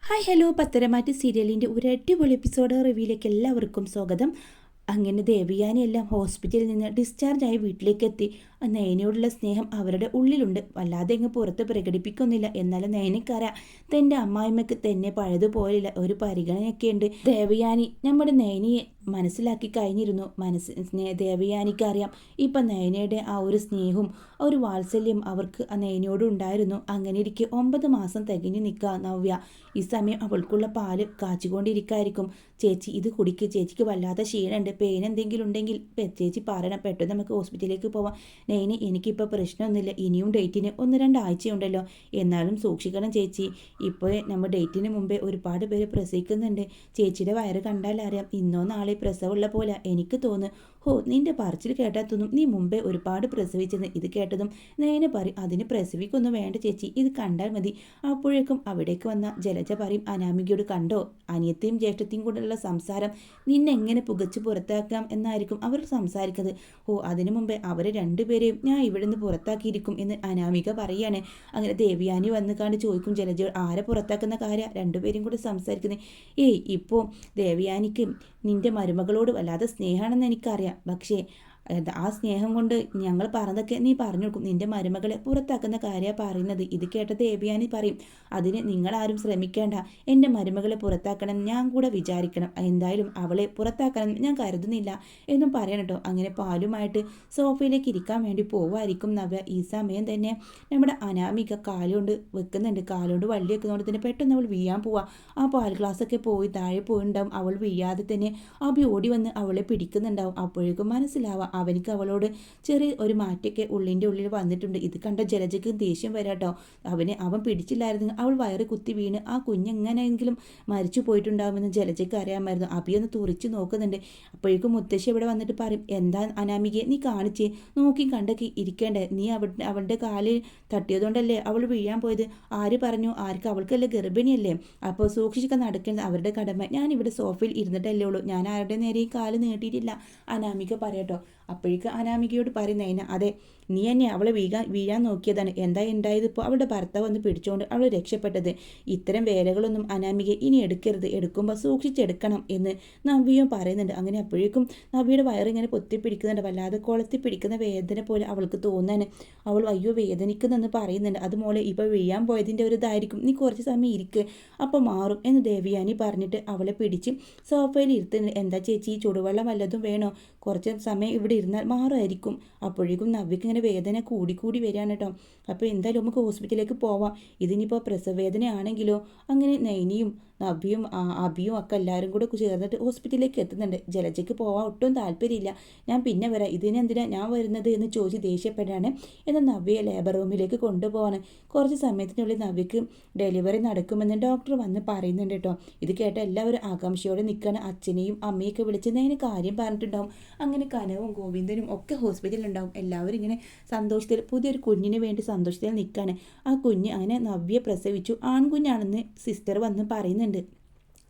Hi hello Patharamattu സീരിയലിൻ്റെ ഒരു അടിപൊളി എപ്പിസോഡ് റിവ്യൂയിലേക്ക് എല്ലാവർക്കും സ്വാഗതം. അങ്ങനെ ദേവയാനിയെല്ലാം ഹോസ്പിറ്റലിൽ നിന്ന് ഡിസ്ചാർജായി വീട്ടിലേക്ക് എത്തി. നയനയോടുള്ള സ്നേഹം അവരുടെ ഉള്ളിലുണ്ട്, വല്ലാതെ അങ്ങ് പുറത്ത് പ്രകടിപ്പിക്കുന്നില്ല. എന്നാലും നയനക്കാരാ തൻ്റെ അമ്മായിമ്മക്ക് തന്നെ പഴയതുപോലെയുള്ള ഒരു പരിഗണനയൊക്കെ ഉണ്ട്. ദേവയാനി നമ്മുടെ നയനയെ മനസ്സിലാക്കി കഴിഞ്ഞിരുന്നു. ദേവയാനിക്ക് അറിയാം ഇപ്പം നയനയുടെ ആ ഒരു സ്നേഹവും ആ ഒരു വാത്സല്യം അവർക്ക് ആ നയനയോടും ഉണ്ടായിരുന്നു. അങ്ങനെ ഇരിക്കെ 9 മാസം തികഞ്ഞു നിൽക്കുക നവ്യ. ഈ സമയം അവൾക്കുള്ള പാല് കാച്ചിക്കൊണ്ടിരിക്കായിരിക്കും. ചേച്ചി ഇത് കുടിക്ക്, ചേച്ചിക്ക് വല്ലാത്ത ക്ഷീണമുണ്ട്, പെയിൻ എന്തെങ്കിലും ഉണ്ടെങ്കിൽ ചേച്ചി പറയണം, പെട്ടെന്ന് നമുക്ക് ഹോസ്പിറ്റലിലേക്ക് പോവാം. നൈന് എനിക്കിപ്പോൾ പ്രശ്നമൊന്നുമില്ല, ഇനിയും ഡേറ്റിന് 1-2 ആഴ്ചയുണ്ടല്ലോ, എന്നാലും സൂക്ഷിക്കണം ചേച്ചി. ഇപ്പോൾ നമ്മൾ ഡേറ്റിന് മുമ്പേ ഒരുപാട് പേര് പ്രസവിക്കുന്നുണ്ട്. ചേച്ചിയുടെ വയറ് കണ്ടാൽ അറിയാം, ഇന്നോ നാളെ പ്രസവമുള്ള പോലെ എനിക്ക് തോന്നുന്നു. ഹോ, നിന്റെ പറച്ചിൽ കേട്ടാൽ തോന്നും നീ മുമ്പേ ഒരുപാട് പ്രസവിച്ചെന്ന്. ഇത് കേട്ടതും നയന പറയും, അതിന് പ്രസവിക്കൊന്നും വേണ്ട ചേച്ചി, ഇത് കണ്ടാൽ മതി. അപ്പോഴേക്കും അവിടേക്ക് വന്ന ജലജ പറയും അനാമികയോട്, കണ്ടോ അനിയത്തെയും ജ്യേഷ്ഠത്തെയും കൂടെയുള്ള സംസാരം, നിന്നെങ്ങനെ പുകച്ച് പുറത്താക്കാം എന്നായിരിക്കും അവർ സംസാരിക്കുന്നത്. ഓ, അതിനു മുമ്പേ അവരെ രണ്ടുപേരെയും ഞാൻ ഇവിടെ നിന്ന് പുറത്താക്കിയിരിക്കും എന്ന് അനാമിക പറയാണ്. അങ്ങനെ ദേവയാനി വന്ന് കണ്ട് ചോദിക്കും ജലജ, ആരെ പുറത്താക്കുന്ന കാര്യം രണ്ടുപേരും കൂടെ സംസാരിക്കുന്നത്? ഏയ്, ഇപ്പോൾ ദേവയാനിക്ക് നിന്റെ മരുമകളോട് വല്ലാതെ സ്നേഹമാണെന്ന് എനിക്കറിയാം, പക്ഷേ ആ സ്നേഹം കൊണ്ട് ഞങ്ങൾ പറഞ്ഞതൊക്കെ നീ പറഞ്ഞു കൊടുക്കും. നിന്റെ മരുമകളെ പുറത്താക്കുന്ന കാര്യമാണ് പറയുന്നത്. ഇത് കേട്ട ദേവയാനി പറയും, അതിന് നിങ്ങളാരും ശ്രമിക്കേണ്ട, എൻ്റെ മരുമകളെ പുറത്താക്കണം ഞാൻ കൂടെ വിചാരിക്കണം, എന്തായാലും അവളെ പുറത്താക്കണം ഞാൻ കരുതുന്നില്ല എന്നും പറയണം കേട്ടോ. അങ്ങനെ പാലുമായിട്ട് സോഫയിലേക്ക് ഇരിക്കാൻ വേണ്ടി പോവായിരിക്കും നവ്യ. ഈ സമയം തന്നെ നമ്മുടെ അനാമിക കാലുകൊണ്ട് വെക്കുന്നുണ്ട്, കാലുകൊണ്ട് വള്ളി വെക്കുന്നതുകൊണ്ട് തന്നെ പെട്ടെന്ന് അവൾ വീഴാൻ പോവാ. ആ പാൽ ഗ്ലാസ്സൊക്കെ പോയി താഴെ പോയിണ്ടാവും. അവൾ വീഴാതെ തന്നെ അബി ഓടി വന്ന് അവളെ പിടിക്കുന്നുണ്ടാവും. അപ്പോഴേക്കും മനസ്സിലാവാം അവനിക്ക് അവളോട് ചെറിയ ഒരു മാറ്റമൊക്കെ ഉള്ളിൻ്റെ ഉള്ളിൽ വന്നിട്ടുണ്ട്. ഇത് കണ്ട ജലജയ്ക്ക് ദേഷ്യം വരാട്ടോ. അവൻ പിടിച്ചില്ലായിരുന്നു, അവൾ വയറ് കുത്തി വീണ് ആ കുഞ്ഞെങ്ങനെയെങ്കിലും മരിച്ചു പോയിട്ടുണ്ടാകുമെന്ന് ജലജയ്ക്ക് അറിയാമായിരുന്നു. അബിയൊന്ന് തുറിച്ച് നോക്കുന്നുണ്ട്. അപ്പോഴേക്കും മുത്തശ്ശി ഇവിടെ വന്നിട്ട് പറയും, എന്താ അനാമികയെ നീ കാണിച്ചേ, നോക്കി കണ്ടൊക്കെ ഇരിക്കേണ്ടേ, നീ അവളുടെ കാലിൽ തട്ടിയതുകൊണ്ടല്ലേ അവൾ വീഴാൻ പോയത്? ആര് പറഞ്ഞു? ആർക്ക്? അവൾക്കല്ലേ ഗർഭിണിയല്ലേ, അപ്പോൾ സൂക്ഷിച്ചൊക്കെ നടക്കുന്നത് അവരുടെ കടമ. ഞാനിവിടെ സോഫയിൽ ഇരുന്നിട്ടല്ലേ ഉള്ളൂ, ഞാൻ ആരുടെ നേരെയും കാല് നീട്ടിയിട്ടില്ല അനാമിക പറയട്ടോ. അപ്പോഴേക്ക് അനാമികയോട് പറയുന്നതിന്, അതെ നീ തന്നെ അവളെ വീഴാൻ നോക്കിയതാണ്, എന്താ ഉണ്ടായത്? ഇപ്പോൾ അവളുടെ ഭർത്താവ് വന്ന് പിടിച്ചുകൊണ്ട് അവൾ രക്ഷപ്പെട്ടത്. ഇത്തരം വേലകളൊന്നും അനാമിക ഇനി എടുക്കരുത്, എടുക്കുമ്പോൾ സൂക്ഷിച്ചെടുക്കണം എന്ന് നവ്യയും പറയുന്നുണ്ട്. അങ്ങനെ അപ്പോഴേക്കും നവ്യയുടെ വയറിങ്ങനെ പൊത്തിപ്പിടിക്കുന്നുണ്ട്, വല്ലാതെ കൊളത്തി പിടിക്കുന്ന വേദന പോലെ അവൾക്ക് തോന്നാൻ. അവൾ അയ്യോ വേദനിക്കുന്നെന്ന് പറയുന്നുണ്ട്. അത് മോളെ ഇപ്പോൾ വീഴാൻ പോയതിൻ്റെ ഒരു ഇതായിരിക്കും, നീ കുറച്ച് സമയം ഇരിക്ക്, അപ്പോൾ മാറും എന്ന് ദേവയാനി പറഞ്ഞിട്ട് അവളെ പിടിച്ച് സോഫയിൽ ഇരുത്തുന്നുണ്ട്. എന്താ ചേച്ചി ചൂടുവെള്ളം വല്ലതും വേണോ? കുറച്ച് സമയം ഇവിടെ ഇരുന്നാൽ മാറുമായിരിക്കും. അപ്പോഴേക്കും നവ്യക്ക് ഇങ്ങനെ വേദന കൂടി വരികയാണ് കേട്ടോ. അപ്പോൾ എന്തായാലും നമുക്ക് ഹോസ്പിറ്റലിലേക്ക് പോവാം. ഇതിനിപ്പോൾ പ്രസവവേദന ആണെങ്കിലോ? അങ്ങനെ നൈനിയും നവ്യയും അബിയും ഒക്കെ എല്ലാവരും കൂടെ ചേർന്നിട്ട് ഹോസ്പിറ്റലിലേക്ക് എത്തുന്നുണ്ട്. ജലജയ്ക്ക് പോവാൻ ഒട്ടും താല്പര്യമില്ല. ഞാൻ പിന്നെ വരാം, ഇതിനെന്തിനാണ് ഞാൻ വരുന്നത് എന്ന് ചോദിച്ച് ദേഷ്യപ്പെടാണ്. എന്നാൽ നവ്യയെ ലേബർ റൂമിലേക്ക് കൊണ്ടുപോവാണ്. കുറച്ച് സമയത്തിനുള്ളിൽ നവ്യക്ക് ഡെലിവറി നടക്കുമെന്ന് ഡോക്ടർ വന്ന് പറയുന്നുണ്ട് കേട്ടോ. ഇത് കേട്ട എല്ലാവരും ആകാംക്ഷയോടെ നിൽക്കുകയാണ്. അച്ഛനെയും അമ്മയൊക്കെ വിളിച്ച് നേരെ കാര്യം പറഞ്ഞിട്ടുണ്ടാവും. അങ്ങനെ കനവും ഗോവിന്ദനും ഒക്കെ ഹോസ്പിറ്റലിലുണ്ടാവും. എല്ലാവരും ഇങ്ങനെ സന്തോഷത്തിൽ പുതിയൊരു കുഞ്ഞിന് വേണ്ടി സന്തോഷത്തിൽ നിൽക്കുകയാണ്. ആ കുഞ്ഞ് അങ്ങനെ നവ്യ പ്രസവിച്ചു, ആൺകുഞ്ഞാണെന്ന് സിസ്റ്റർ വന്ന് പറയുന്നുണ്ട്.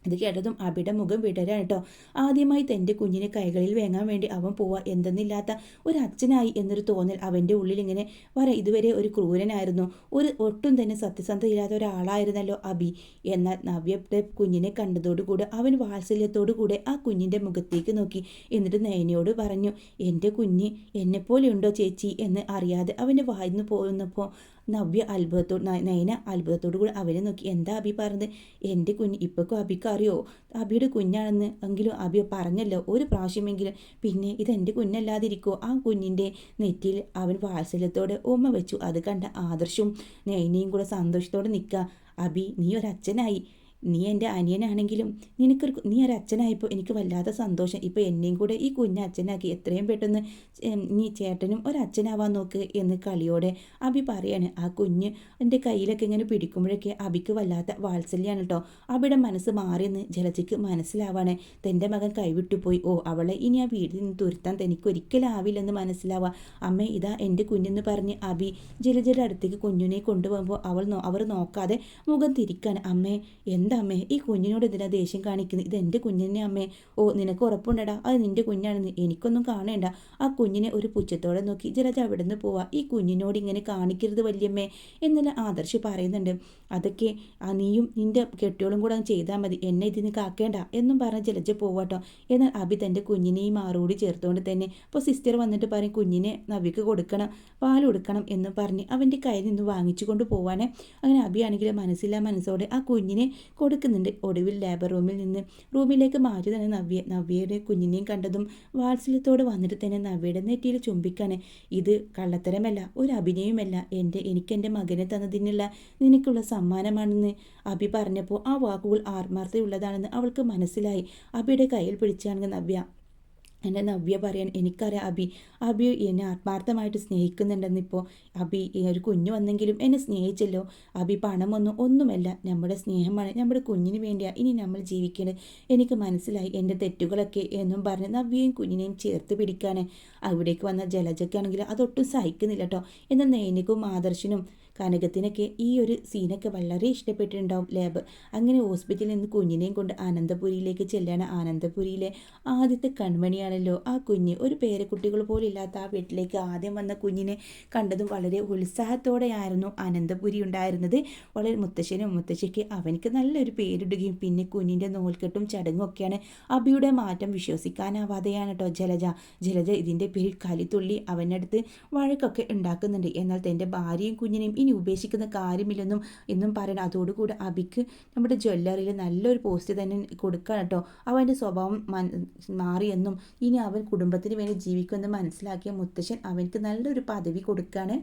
ഇത് കേട്ടതും അബിയുടെ മുഖം വിടരാണ് കേട്ടോ. ആദ്യമായി തൻ്റെ കുഞ്ഞിനെ കൈകളിൽ വേങ്ങാൻ വേണ്ടി അവൻ പോവാ. എന്തെന്നില്ലാത്ത ഒരു അച്ഛനായി എന്നൊരു തോന്നൽ അവൻ്റെ ഉള്ളിൽ ഇങ്ങനെ ഇതുവരെ ഒരു ക്രൂരനായിരുന്നു, ഒട്ടും തന്നെ സത്യസന്ധയില്ലാത്ത ഒരാളായിരുന്നല്ലോ അബി. എന്നാൽ നവ്യയുടെ കുഞ്ഞിനെ കണ്ടതോടുകൂടെ അവൻ വാത്സല്യത്തോടുകൂടെ ആ കുഞ്ഞിൻ്റെ മുഖത്തേക്ക് നോക്കി. എന്നിട്ട് നയനയോട് പറഞ്ഞു, എൻ്റെ കുഞ്ഞ് എന്നെപ്പോലെയുണ്ടോ ചേച്ചി എന്ന് അറിയാതെ അവൻ്റെ വായിന്ന് പോകുന്നപ്പോൾ നയന അത്ഭുതത്തോടു കൂടി അവനെ നോക്കി. എന്താ അബി പറഞ്ഞത്? എൻ്റെ കുഞ്ഞ് ഇപ്പോഴും അബിക്ക് അറിയോ അബിയുടെ കുഞ്ഞാണെന്ന്? എങ്കിലും അബി പറഞ്ഞല്ലോ ഒരു പ്രാവശ്യമെങ്കിലും, പിന്നെ ഇതെൻ്റെ കുഞ്ഞല്ലാതിരിക്കോ? ആ കുഞ്ഞിൻ്റെ നെറ്റിയിൽ അവൻ വാത്സല്യത്തോടെ ഉമ്മ വെച്ചു. അത് കണ്ട ആദർശവും നയനയും കൂടെ സന്തോഷത്തോടെ നിൽക്കുക. അബി, നീ ഒരച്ഛനായി, നീ എൻ്റെ അനിയനാണെങ്കിലും നീ ഒരു അച്ഛനായപ്പോൾ എനിക്ക് വല്ലാത്ത സന്തോഷം. ഇപ്പോൾ എന്നെയും കൂടെ ഈ കുഞ്ഞ് അച്ഛനാക്കി, എത്രയും പെട്ടെന്ന് നീ ചേട്ടനും ഒരച്ഛനാവാൻ നോക്ക് എന്ന് കളിയോടെ അബി പറയാണ്. ആ കുഞ്ഞ് എൻ്റെ കയ്യിലൊക്കെ ഇങ്ങനെ പിടിക്കുമ്പോഴൊക്കെ അബിക്ക് വല്ലാത്ത വാത്സല്യമാണ് കേട്ടോ. അബിയുടെ മനസ്സ് മാറിയെന്ന് ജലജയ്ക്ക് മനസ്സിലാവാണ്. തൻ്റെ മകൻ കൈവിട്ടുപോയി. ഓ, അവളെ ഇനി ആ വീട്ടിൽ നിന്ന് തുരുത്താൻ തനിക്കൊരിക്കലും ആവില്ലെന്ന് മനസ്സിലാവുക. അമ്മ, ഇതാ എൻ്റെ കുഞ്ഞെന്ന് പറഞ്ഞ് അബി ജലജയുടെ അടുത്തേക്ക് കുഞ്ഞിനെ കൊണ്ടുപോകുമ്പോൾ അവർ നോക്കാതെ മുഖം തിരിക്കാണ്. അമ്മേ എന്താ അമ്മേ ഈ കുഞ്ഞിനോട് ഇതിനാ ദേഷ്യം കാണിക്കുന്നത്? ഇതെൻ്റെ കുഞ്ഞിനെ അമ്മേ. ഓ നിനക്ക് ഉറപ്പുണ്ടടാ അത് നിൻ്റെ കുഞ്ഞാണെന്ന്? എനിക്കൊന്നും കാണേണ്ട. ആ കുഞ്ഞിനെ ഒരു പുച്ഛത്തോടെ നോക്കി ജലജ അവിടെ നിന്ന് പോവാ. ഈ കുഞ്ഞിനോട് ഇങ്ങനെ കാണിക്കരുത് വല്യമ്മേ എന്നല്ല ആദർശ് പറയുന്നുണ്ട്. അതൊക്കെ നീയും നിൻ്റെ കെട്ടിയോളും കൂടെ അങ്ങ് ചെയ്താൽ മതി, എന്നെ ഇതിന് കാക്കേണ്ട എന്നും പറഞ്ഞ് ജലജ പോവാട്ടോ. എന്നാൽ അഭി തൻ്റെ കുഞ്ഞിനെയും മാറോടി ചേർത്തുകൊണ്ട് തന്നെ അപ്പോൾ സിസ്റ്റർ വന്നിട്ട് പറയും കുഞ്ഞിനെ നവ്യക്ക് കൊടുക്കണം, പാൽ കൊടുക്കണം എന്നും പറഞ്ഞ് അവൻ്റെ കയ്യിൽ നിന്ന് വാങ്ങിച്ചു കൊണ്ട് പോവാണ്. അങ്ങനെ അഭിയാണെങ്കിൽ മനസ്സില്ലാ മനസ്സോടെ ആ കുഞ്ഞിനെ കൊടുക്കുന്നുണ്ട്. ഒടുവിൽ ലേബർ റൂമിലേക്ക് മാറ്റി തന്നെ നവ്യയുടെ കുഞ്ഞിനെയും കണ്ടതും വാത്സല്യത്തോടെ വന്നിട്ട് തന്നെ നവ്യയുടെ നെറ്റിയിൽ ചുംബിക്കാണ്. ഇത് കള്ളത്തരമല്ല, ഒരു അഭിനയവുമല്ല, എനിക്കെൻ്റെ മകനെ തന്നതിനുള്ള നിനക്കുള്ള സമ്മാനമാണെന്ന് അഭി പറഞ്ഞപ്പോൾ ആ വാക്കുകൾ ആത്മാർത്ഥതയുള്ളതാണെന്ന് അവൾക്ക് മനസ്സിലായി. അഭിയുടെ കയ്യിൽ പിടിച്ചാണെങ്കിൽ എൻ്റെ നവ്യ പറയാൻ എനിക്കറിയാം അഭി എന്നെ ആത്മാർത്ഥമായിട്ട് സ്നേഹിക്കുന്നുണ്ടെന്നിപ്പോൾ. അഭി ഒരു കുഞ്ഞു വന്നെങ്കിലും എന്നെ സ്നേഹിച്ചല്ലോ. അഭി ഒന്നുമല്ല, നമ്മുടെ സ്നേഹമാണ്, നമ്മുടെ കുഞ്ഞിന് വേണ്ടിയാണ് ഇനി നമ്മൾ ജീവിക്കേണ്ടത്. എനിക്ക് മനസ്സിലായി എൻ്റെ തെറ്റുകളൊക്കെ എന്നും പറഞ്ഞ് നവ്യയും കുഞ്ഞിനെയും ചേർത്ത് പിടിക്കാൻ അവിടേക്ക് വന്ന ജലജയ്ക്കാണെങ്കിൽ അതൊട്ടും സഹിക്കുന്നില്ല കേട്ടോ. എന്നാൽ നൈനിക്കും ആദർശനും കനകത്തിനൊക്കെ ഈ ഒരു സീനൊക്കെ വളരെ ഇഷ്ടപ്പെട്ടിട്ടുണ്ടാവും. ലേബർ അങ്ങനെ ഹോസ്പിറ്റലിൽ നിന്ന് കുഞ്ഞിനെയും കൊണ്ട് അനന്തപുരിയിലേക്ക് ചെല്ലാണ്. അനന്തപുരിയിലെ ആദ്യത്തെ കൺമണിയാണല്ലോ ആ കുഞ്ഞ്. ഒരു പേരക്കുട്ടികൾ പോലും ഇല്ലാത്ത ആ വീട്ടിലേക്ക് ആദ്യം വന്ന കുഞ്ഞിനെ കണ്ടതും വളരെ ഉത്സാഹത്തോടെയായിരുന്നു അനന്തപുരി ഉണ്ടായിരുന്നത്. വളരെ മുത്തശ്ശനും മുത്തശ്ശിക്ക് അവനിക്ക് നല്ലൊരു പേരിടുകയും പിന്നെ കുഞ്ഞിൻ്റെ നൂൽക്കെട്ടും ചടങ്ങും ഒക്കെയാണ്. അഭിയുടെ മാറ്റം വിശ്വസിക്കാനാവാതെയാണ് കേട്ടോ ജലജ ഇതിൻ്റെ പേരിൽ കലിത്തുള്ളി അവനടുത്ത് വഴക്കൊക്കെ ഉണ്ടാക്കുന്നുണ്ട്. എന്നാൽ തൻ്റെ ഭാര്യയും കുഞ്ഞിനെയും ഇനി ഉപേക്ഷിക്കുന്ന കാര്യമില്ലെന്നും എന്നും പറയണം. അതോടുകൂടി അഭിക്ക് നമ്മുടെ ജ്വല്ലറിയിൽ നല്ലൊരു പോസ്റ്റ് തന്നെ കൊടുക്കണം കേട്ടോ. അവൻ്റെ സ്വഭാവം മാറിയെന്നും ഇനി അവൻ കുടുംബത്തിന് വേണ്ടി ജീവിക്കുമെന്ന് മനസ്സിലാക്കിയ മുത്തശ്ശൻ അവനക്ക് നല്ലൊരു പദവി കൊടുക്കുകയാണ്.